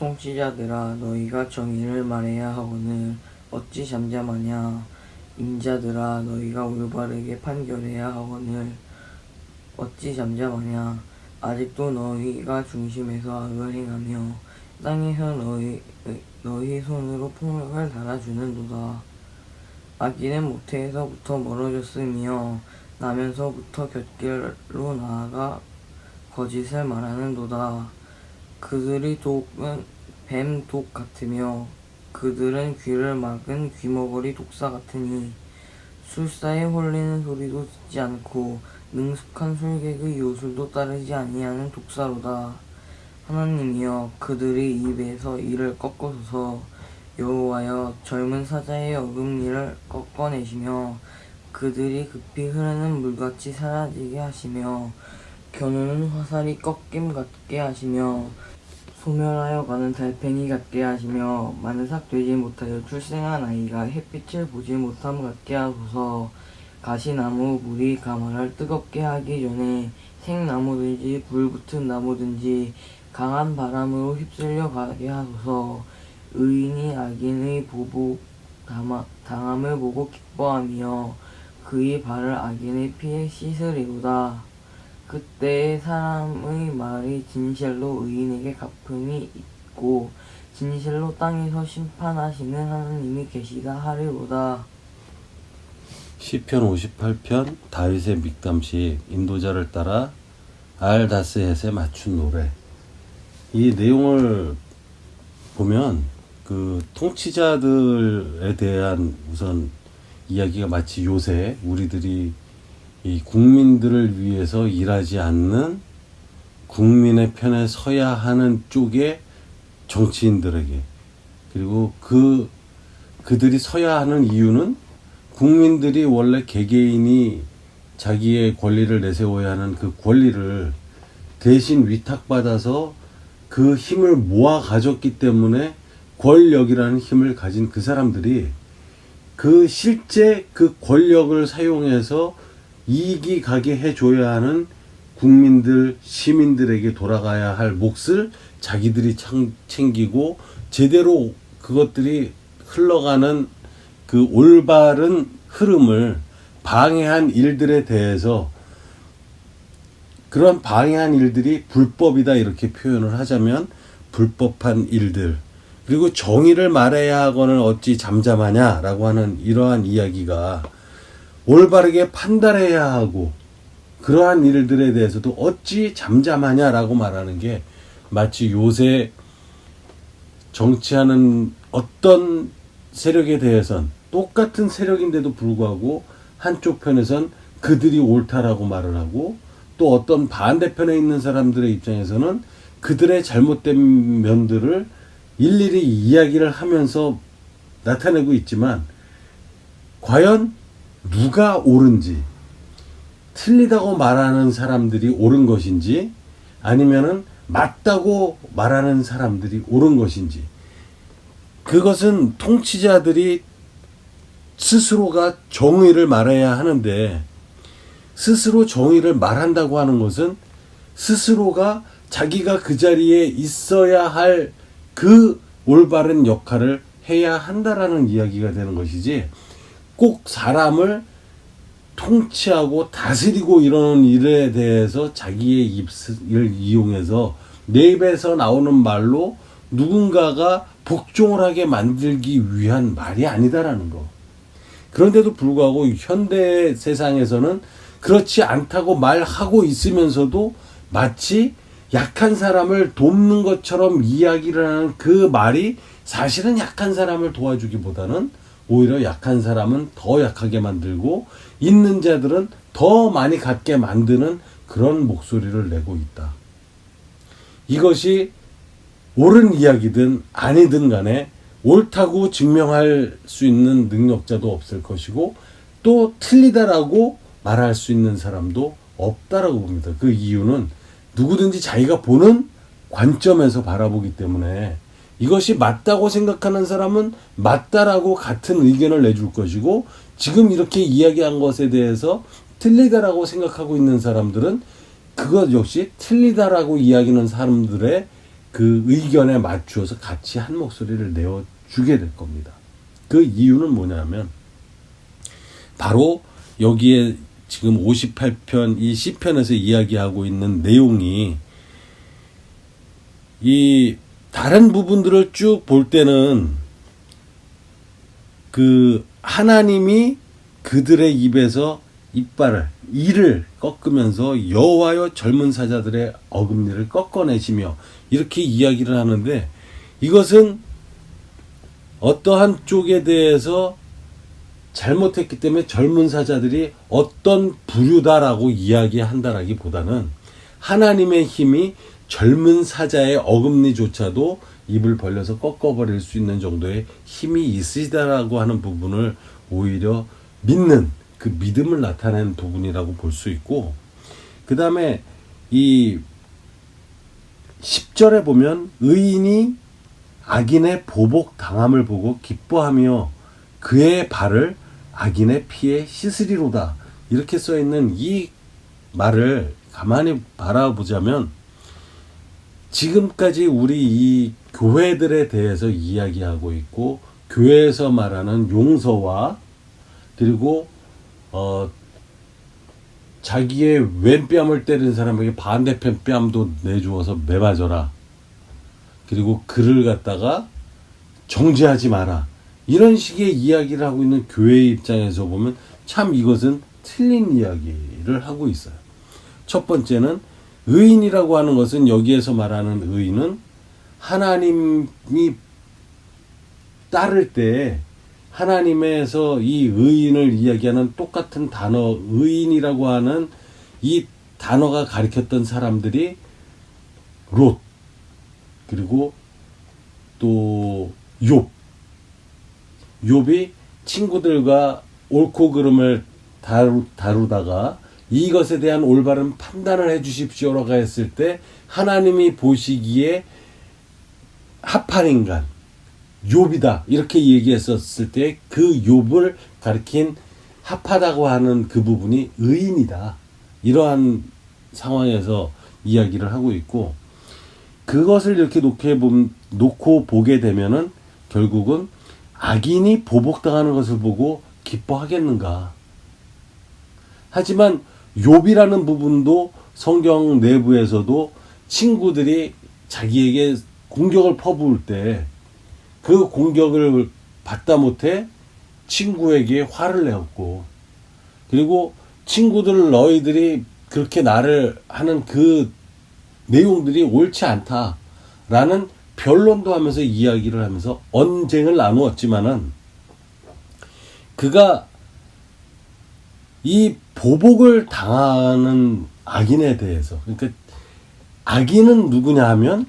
통치자들아 너희가 정의를 말해야 하거늘 어찌 잠잠하냐. 인자들아 너희가 올바르게 판결해야 하거늘 어찌 잠잠하냐. 아직도 너희가 중심에서 악을 행하며 땅에서 너희 손으로 폭력을 달아주는도다. 악인은 모태에서부터 멀어졌으며 나면서부터 곁길로 나아가 거짓을 말하는도다. 그들이 뱀 독 같으며 그들은 귀를 막은 귀머거리 독사 같으니 술사에 홀리는 소리도 듣지 않고 능숙한 술객의 요술도 따르지 아니하는 독사로다. 하나님이여 그들의 입에서 이를 꺾어소서. 여호와여 젊은 사자의 어금니를 꺾어내시며 그들이 급히 흐르는 물같이 사라지게 하시며 겨누는 화살이 꺾임 같게 하시며 소멸하여 가는 달팽이 같게 하시며 만삭되지 못하여 출생한 아이가 햇빛을 보지 못함 같게 하소서. 가시나무 물이 가마를 뜨겁게 하기 전에 생나무든지 불붙은 나무든지 강한 바람으로 휩쓸려 가게 하소서. 의인이 악인의 당함을 보고 기뻐하며 그의 발을 악인의 피에 씻으리로다. 그때에 사람의 말이 진실로 의인에게 갚음이 있고 진실로 땅에서 심판하시는 하나님이 계시다 하리로다. 시편 58편 다윗의 믹담식 인도자를 따라 알다스헷에 맞춘 노래. 이 내용을 보면 그 통치자들에 대한 우선 이야기가 마치 요새 우리들이 이 국민들을 위해서 일하지 않는 국민의 편에 서야 하는 쪽의 정치인들에게, 그리고 그들이 서야 하는 이유는 국민들이 원래 개개인이 자기의 권리를 내세워야 하는 그 권리를 대신 위탁받아서 그 힘을 모아 가졌기 때문에 권력이라는 힘을 가진 그 사람들이 실제 그 권력을 사용해서 이익이 가게 해줘야 하는 국민들, 시민들에게 돌아가야 할 몫을 자기들이 챙기고 제대로 그것들이 흘러가는 그 올바른 흐름을 방해한 일들에 대해서, 그런 방해한 일들이 불법이다 이렇게 표현을 하자면 불법한 일들, 그리고 정의를 말해야 하거늘 어찌 잠잠하냐라고 하는 이러한 이야기가 올바르게 판단해야 하고 그러한 일들에 대해서도 어찌 잠잠하냐라고 말하는 게 마치 요새 정치하는 어떤 세력에 대해선 똑같은 세력인데도 불구하고 한쪽 편에선 그들이 옳다라고 말을 하고 또 어떤 반대편에 있는 사람들의 입장에서는 그들의 잘못된 면들을 일일이 이야기를 하면서 나타내고 있지만 과연 누가 옳은지, 틀리다고 말하는 사람들이 옳은 것인지 아니면은 맞다고 말하는 사람들이 옳은 것인지, 그것은 통치자들이 스스로가 정의를 말해야 하는데, 스스로 정의를 말한다고 하는 것은 스스로가 자기가 그 자리에 있어야 할 그 올바른 역할을 해야 한다라는 이야기가 되는 것이지, 꼭 사람을 통치하고 다스리고 이러는 일에 대해서 자기의 입을 이용해서 내 입에서 나오는 말로 누군가가 복종을 하게 만들기 위한 말이 아니다라는 거. 그런데도 불구하고 현대 세상에서는 그렇지 않다고 말하고 있으면서도 마치 약한 사람을 돕는 것처럼 이야기를 하는 그 말이 사실은 약한 사람을 도와주기보다는 오히려 약한 사람은 더 약하게 만들고 있는 자들은 더 많이 갖게 만드는 그런 목소리를 내고 있다. 이것이 옳은 이야기든 아니든 간에 옳다고 증명할 수 있는 능력자도 없을 것이고 또 틀리다라고 말할 수 있는 사람도 없다라고 봅니다. 그 이유는 누구든지 자기가 보는 관점에서 바라보기 때문에 이것이 맞다고 생각하는 사람은 맞다라고 같은 의견을 내줄 것이고, 지금 이렇게 이야기한 것에 대해서 틀리다라고 생각하고 있는 사람들은 그것 역시 틀리다라고 이야기하는 사람들의 그 의견에 맞추어서 같이 한 목소리를 내어주게 될 겁니다. 그 이유는 뭐냐면 바로 여기에 지금 58편 이 시편에서 이야기하고 있는 내용이 이 다른 부분들을 쭉 볼 때는 그 하나님이 그들의 입에서 이를 꺾으면서 여호와여 젊은 사자들의 어금니를 꺾어내시며 이렇게 이야기를 하는데, 이것은 어떠한 쪽에 대해서 잘못했기 때문에 젊은 사자들이 어떤 부류다라고 이야기한다라기보다는 하나님의 힘이 젊은 사자의 어금니조차도 입을 벌려서 꺾어버릴 수 있는 정도의 힘이 있으시다라고 하는 부분을 오히려 믿는 그 믿음을 나타낸 부분이라고 볼 수 있고, 그 다음에 이 10절에 보면 의인이 악인의 보복 당함을 보고 기뻐하며 그의 발을 악인의 피에 씻으리로다, 이렇게 써있는 이 말을 가만히 바라보자면 지금까지 우리 이 교회들에 대해서 이야기하고 있고, 교회에서 말하는 용서와 그리고 자기의 왼뺨을 때린 사람에게 반대편 뺨도 내주어서 매맞아라, 그리고 그를 갖다가 정죄하지 마라, 이런 식의 이야기를 하고 있는 교회의 입장에서 보면 참 이것은 틀린 이야기를 하고 있어요. 첫 번째는 의인이라고 하는 것은, 여기에서 말하는 의인은 하나님이 따를 때 하나님에서 이 의인을 이야기하는 똑같은 단어 의인이라고 하는 이 단어가 가리켰던 사람들이 롯, 그리고 또 욥이 친구들과 옳고 그름을 다루다가 이것에 대한 올바른 판단을 해 주십시오라고 했을 때 하나님이 보시기에 합한 인간 욥이다 이렇게 얘기했었을 때 그 욥을 가리킨 합하다고 하는 그 부분이 의인이다, 이러한 상황에서 이야기를 하고 있고, 그것을 이렇게 놓고 보게 되면은 결국은 악인이 보복당하는 것을 보고 기뻐하겠는가. 하지만 욥이라는 부분도 성경 내부에서도 친구들이 자기에게 공격을 퍼부을 때 그 공격을 받다 못해 친구에게 화를 내었고, 그리고 친구들 너희들이 그렇게 나를 하는 그 내용들이 옳지 않다라는 변론도 하면서 이야기를 하면서 언쟁을 나누었지만은, 그가 이 보복을 당하는 악인에 대해서, 그러니까 악인은 누구냐 하면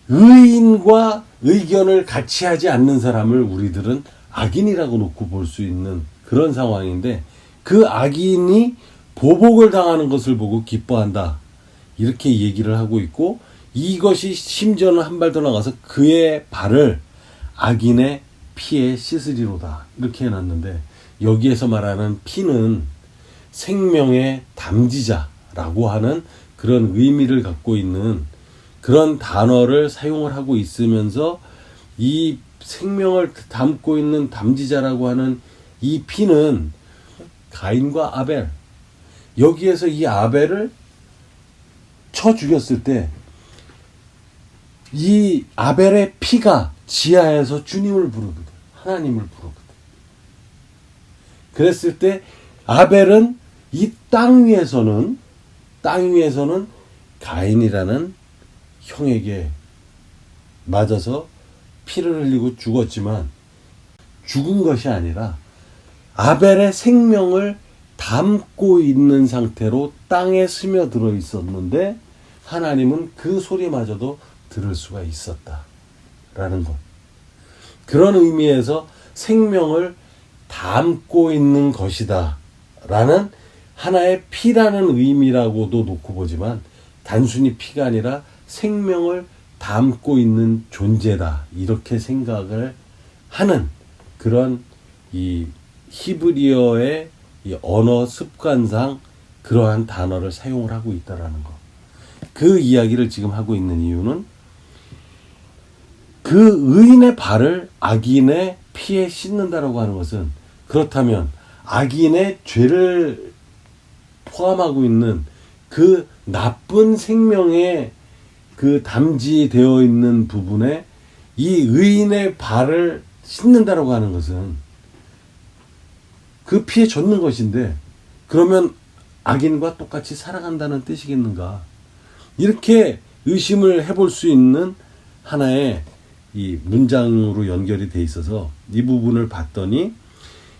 의인과 의견을 같이 하지 않는 사람을 우리들은 악인이라고 놓고 볼 수 있는 그런 상황인데, 그 악인이 보복을 당하는 것을 보고 기뻐한다, 이렇게 얘기를 하고 있고, 이것이 심지어는 한 발 더 나가서 그의 발을 악인의 피에 씻으리로다, 이렇게 해놨는데, 여기에서 말하는 피는 생명의 담지자라고 하는 그런 의미를 갖고 있는 그런 단어를 사용을 하고 있으면서, 이 생명을 담고 있는 담지자라고 하는 이 피는 가인과 아벨, 여기에서 이 아벨을 쳐 죽였을 때 이 아벨의 피가 지하에서 주님을 부르거든, 하나님을 부르거든. 그랬을 때 아벨은 이 땅 위에서는 가인이라는 형에게 맞아서 피를 흘리고 죽었지만, 죽은 것이 아니라 아벨의 생명을 담고 있는 상태로 땅에 스며들어 있었는데 하나님은 그 소리마저도 들을 수가 있었다라는 것. 그런 의미에서 생명을 담고 있는 것이다 라는 하나의 피라는 의미라고도 놓고 보지만, 단순히 피가 아니라 생명을 담고 있는 존재다, 이렇게 생각을 하는 그런 이 히브리어의 이 언어 습관상 그러한 단어를 사용을 하고 있다라는 것. 그 이야기를 지금 하고 있는 이유는 그 의인의 발을 악인의 피에 씻는다라고 하는 것은, 그렇다면 악인의 죄를 포함하고 있는 그 나쁜 생명에 그 담지되어 있는 부분에 이 의인의 발을 씻는다라고 하는 것은 그 피에 젖는 것인데, 그러면 악인과 똑같이 살아간다는 뜻이겠는가? 이렇게 의심을 해볼 수 있는 하나의 이 문장으로 연결이 돼 있어서 이 부분을 봤더니,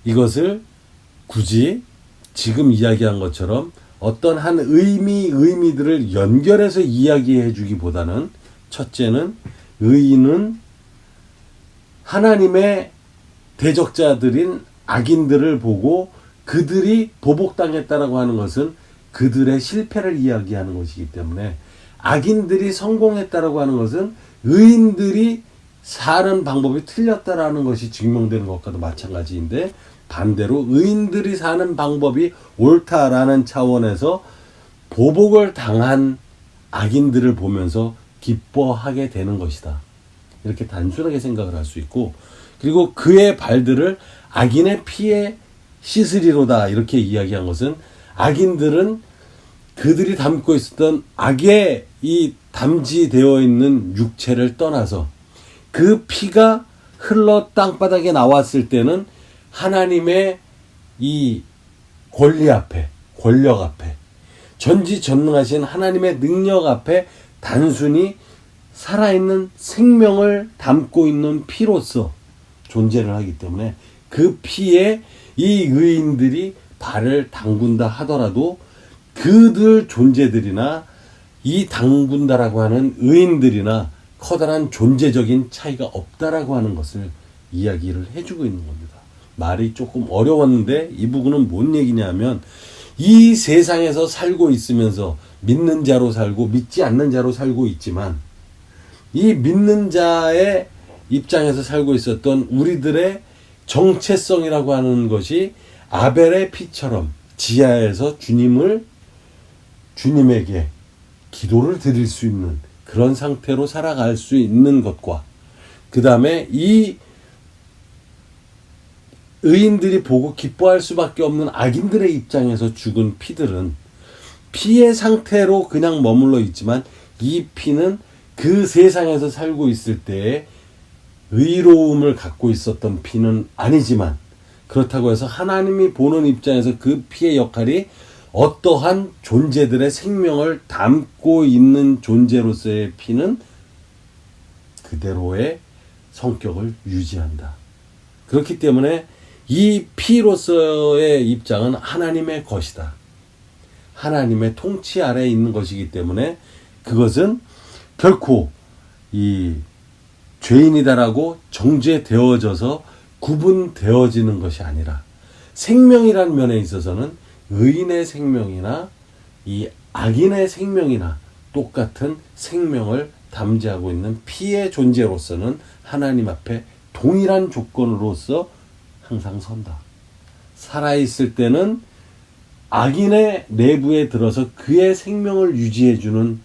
이것을 굳이 지금 이야기한 것처럼 어떤 한 의미들을 연결해서 이야기해 주기보다는, 첫째는 의인은 하나님의 대적자들인 악인들을 보고 그들이 보복당했다라고 하는 것은 그들의 실패를 이야기하는 것이기 때문에, 악인들이 성공했다라고 하는 것은 의인들이 사는 방법이 틀렸다라는 것이 증명되는 것과도 마찬가지인데, 반대로 의인들이 사는 방법이 옳다라는 차원에서 보복을 당한 악인들을 보면서 기뻐하게 되는 것이다. 이렇게 단순하게 생각을 할 수 있고, 그리고 그의 발들을 악인의 피에 씻으리로다 이렇게 이야기한 것은, 악인들은 그들이 담고 있었던 악의 이 담지되어 있는 육체를 떠나서 그 피가 흘러 땅바닥에 나왔을 때는 하나님의 이 권리 앞에, 권력 앞에, 전지전능하신 하나님의 능력 앞에 단순히 살아있는 생명을 담고 있는 피로서 존재를 하기 때문에, 그 피에 이 의인들이 발을 담근다 하더라도 그들 존재들이나 이 담근다라고 하는 의인들이나 커다란 존재적인 차이가 없다라고 하는 것을 이야기를 해주고 있는 겁니다. 말이 조금 어려웠는데 이 부분은 뭔 얘기냐면, 이 세상에서 살고 있으면서 믿는 자로 살고 믿지 않는 자로 살고 있지만, 이 믿는 자의 입장에서 살고 있었던 우리들의 정체성이라고 하는 것이 아벨의 피처럼 지하에서 주님에게 기도를 드릴 수 있는 그런 상태로 살아갈 수 있는 것과, 그 다음에 이 의인들이 보고 기뻐할 수밖에 없는 악인들의 입장에서 죽은 피들은 피의 상태로 그냥 머물러 있지만, 이 피는 그 세상에서 살고 있을 때에 의로움을 갖고 있었던 피는 아니지만, 그렇다고 해서 하나님이 보는 입장에서 그 피의 역할이 어떠한 존재들의 생명을 담고 있는 존재로서의 피는 그대로의 성격을 유지한다. 그렇기 때문에 이 피로서의 입장은 하나님의 것이다. 하나님의 통치 아래에 있는 것이기 때문에 그것은 결코 이 죄인이다라고 정죄되어져서 구분되어지는 것이 아니라, 생명이란 면에 있어서는 의인의 생명이나 이 악인의 생명이나 똑같은 생명을 담지하고 있는 피의 존재로서는 하나님 앞에 동일한 조건으로서 항상 선다. 살아있을 때는 악인의 내부에 들어서 그의 생명을 유지해주는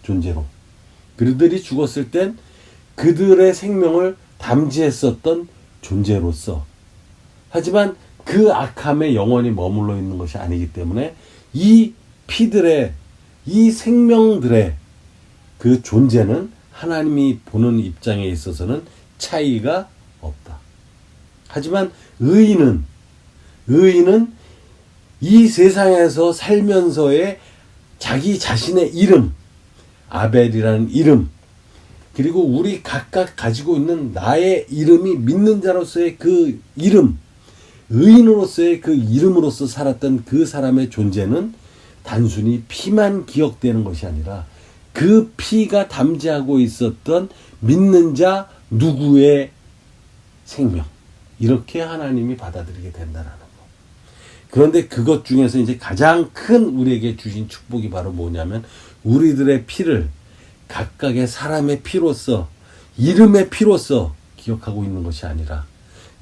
존재로, 그들이 죽었을 땐 그들의 생명을 담지했었던 존재로서, 하지만 그 악함에 영원히 머물러 있는 것이 아니기 때문에 이 피들의, 이 생명들의 그 존재는 하나님이 보는 입장에 있어서는 차이가 없다. 하지만 의인은 이 세상에서 살면서의 자기 자신의 이름, 아벨이라는 이름, 그리고 우리 각각 가지고 있는 나의 이름이 믿는 자로서의 그 이름, 의인으로서의 그 이름으로서 살았던 그 사람의 존재는 단순히 피만 기억되는 것이 아니라 그 피가 담지하고 있었던 믿는 자 누구의 생명, 이렇게 하나님이 받아들이게 된다는 거. 그런데 그것 중에서 이제 가장 큰 우리에게 주신 축복이 바로 뭐냐면, 우리들의 피를 각각의 사람의 피로서, 이름의 피로서 기억하고 있는 것이 아니라,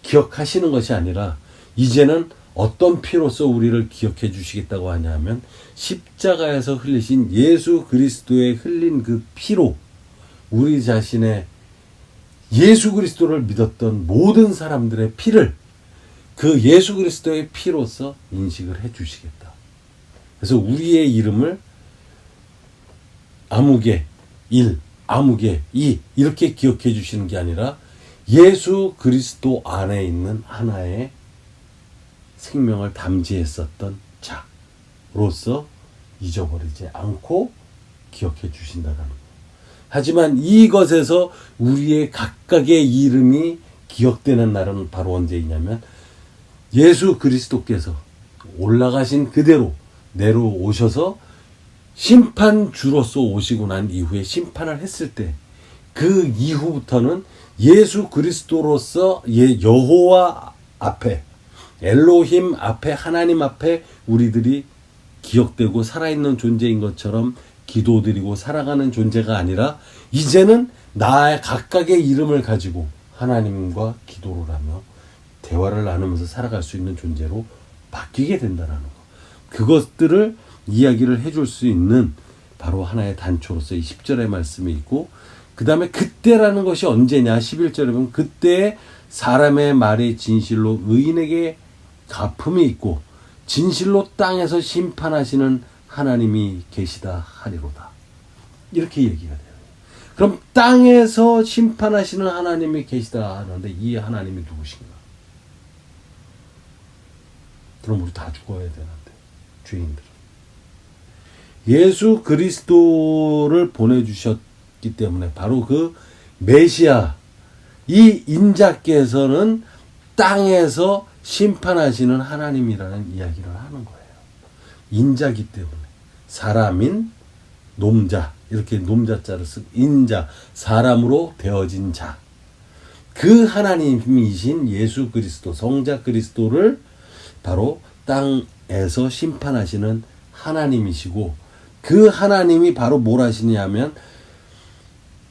기억하시는 것이 아니라, 이제는 어떤 피로서 우리를 기억해 주시겠다고 하냐면, 십자가에서 흘리신 예수 그리스도의 흘린 그 피로 우리 자신의 예수 그리스도를 믿었던 모든 사람들의 피를 그 예수 그리스도의 피로서 인식을 해 주시겠다. 그래서 우리의 이름을 아무개 1, 아무개 2 이렇게 기억해 주시는 게 아니라 예수 그리스도 안에 있는 하나의 생명을 담지했었던 자로서 잊어버리지 않고 기억해 주신다는 거. 하지만 이것에서 우리의 각각의 이름이 기억되는 날은 바로 언제이냐면 예수 그리스도께서 올라가신 그대로 내려오셔서 심판주로서 오시고 난 이후에 심판을 했을 때 그 이후부터는 예수 그리스도로서 여호와 앞에 엘로힘 앞에 하나님 앞에 우리들이 기억되고 살아있는 존재인 것처럼 기도드리고 살아가는 존재가 아니라 이제는 나의 각각의 이름을 가지고 하나님과 기도를 하며 대화를 나누면서 살아갈 수 있는 존재로 바뀌게 된다는 거. 그것들을 이야기를 해줄 수 있는 바로 하나의 단초로서 이 10절의 말씀이 있고 그 다음에 그때라는 것이 언제냐 11절에 보면 그때 사람의 말이 진실로 의인에게 갚음이 있고 진실로 땅에서 심판하시는 하나님이 계시다 하리로다. 이렇게 얘기가 돼요. 그럼 땅에서 심판하시는 하나님이 계시다 하는데 이 하나님이 누구신가? 그럼 우리 다 죽어야 되는데 죄인들. 예수 그리스도를 보내주셨기 때문에 바로 그 메시아 이 인자께서는 땅에서 심판하시는 하나님이라는 이야기를 하는 거예요. 인자기 때문에 사람인 놈자 이렇게 놈자자를 쓰고 인자 사람으로 되어진 자 그 하나님이신 예수 그리스도 성자 그리스도를 바로 땅에서 심판하시는 하나님이시고 그 하나님이 바로 뭘 하시냐면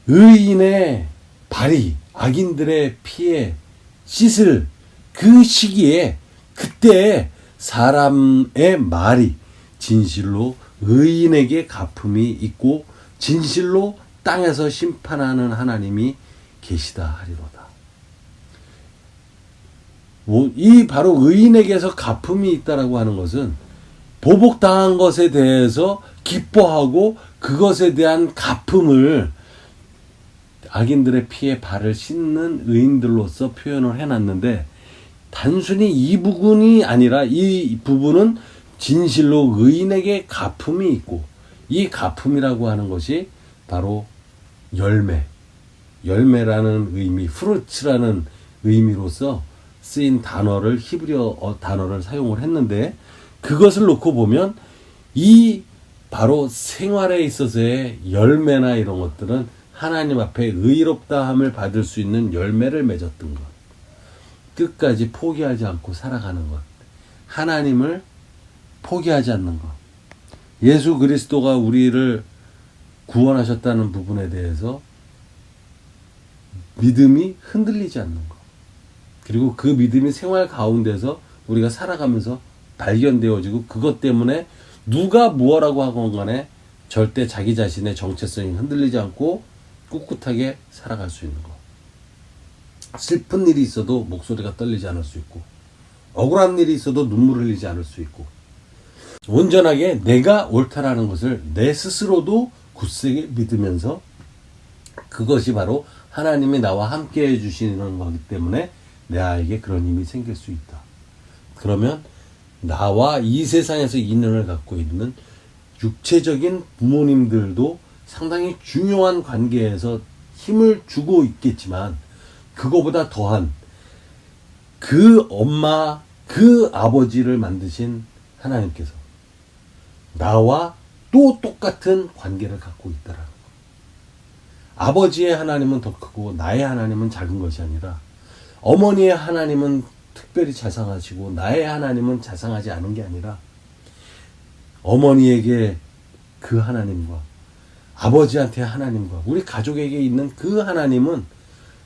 의인의 발이 악인들의 피에 씻을 그 시기에 그때 사람의 말이 진실로 의인에게 갚음이 있고 진실로 땅에서 심판하는 하나님이 계시다 하리로다. 이 바로 의인에게서 갚음이 있다라고 하는 것은 보복당한 것에 대해서 기뻐하고 그것에 대한 갚음을 악인들의 피에 발을 씻는 의인들로서 표현을 해놨는데 단순히 이 부분이 아니라 이 부분은 진실로 의인에게 갚음이 있고 이 갚음이라고 하는 것이 바로 열매라는 의미, 프루츠라는 의미로서 쓰인 단어를 히브리어 단어를 사용을 했는데 그것을 놓고 보면 이 바로 생활에 있어서의 열매나 이런 것들은 하나님 앞에 의롭다함을 받을 수 있는 열매를 맺었던 것. 끝까지 포기하지 않고 살아가는 것. 하나님을 포기하지 않는 것. 예수 그리스도가 우리를 구원하셨다는 부분에 대해서 믿음이 흔들리지 않는 것. 그리고 그 믿음이 생활 가운데서 우리가 살아가면서 발견되어지고 그것 때문에 누가 무엇라고 하건 간에 절대 자기 자신의 정체성이 흔들리지 않고 꿋꿋하게 살아갈 수 있는 것. 슬픈 일이 있어도 목소리가 떨리지 않을 수 있고 억울한 일이 있어도 눈물을 흘리지 않을 수 있고 온전하게 내가 옳다라는 것을 내 스스로도 굳세게 믿으면서 그것이 바로 하나님이 나와 함께 해주시는 거기 때문에 나에게 그런 힘이 생길 수 있다. 그러면 나와 이 세상에서 인연을 갖고 있는 육체적인 부모님들도 상당히 중요한 관계에서 힘을 주고 있겠지만 그거보다 더한 그 엄마, 그 아버지를 만드신 하나님께서 나와 또 똑같은 관계를 갖고 있다라는 거. 아버지의 하나님은 더 크고 나의 하나님은 작은 것이 아니라 어머니의 하나님은 특별히 자상하시고 나의 하나님은 자상하지 않은 게 아니라 어머니에게 그 하나님과 아버지한테 하나님과 우리 가족에게 있는 그 하나님은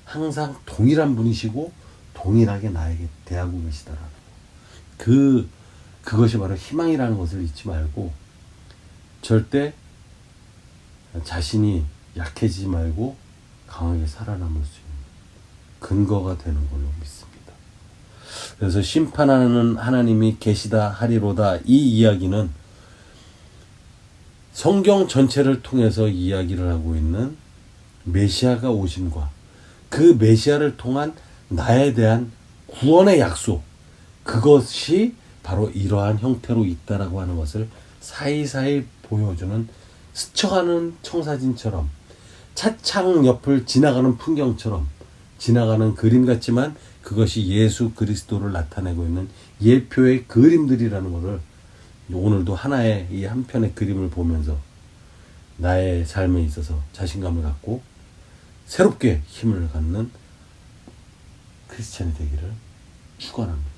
항상 동일한 분이시고 동일하게 나에게 대하고 계시다라는 거. 그것이 바로 희망이라는 것을 잊지 말고 절대 자신이 약해지지 말고 강하게 살아남을 수 있는 근거가 되는 걸로 믿습니다. 그래서 심판하는 하나님이 계시다 하리로다, 이 이야기는 성경 전체를 통해서 이야기를 하고 있는 메시아가 오심과 그 메시아를 통한 나에 대한 구원의 약속, 그것이 바로 이러한 형태로 있다라고 하는 것을 사이사이 보여주는, 스쳐가는 청사진처럼, 차창 옆을 지나가는 풍경처럼 지나가는 그림 같지만 그것이 예수 그리스도를 나타내고 있는 예표의 그림들이라는 것을 오늘도 하나의 이 한 편의 그림을 보면서 나의 삶에 있어서 자신감을 갖고 새롭게 힘을 갖는 크리스찬이 되기를 축원합니다.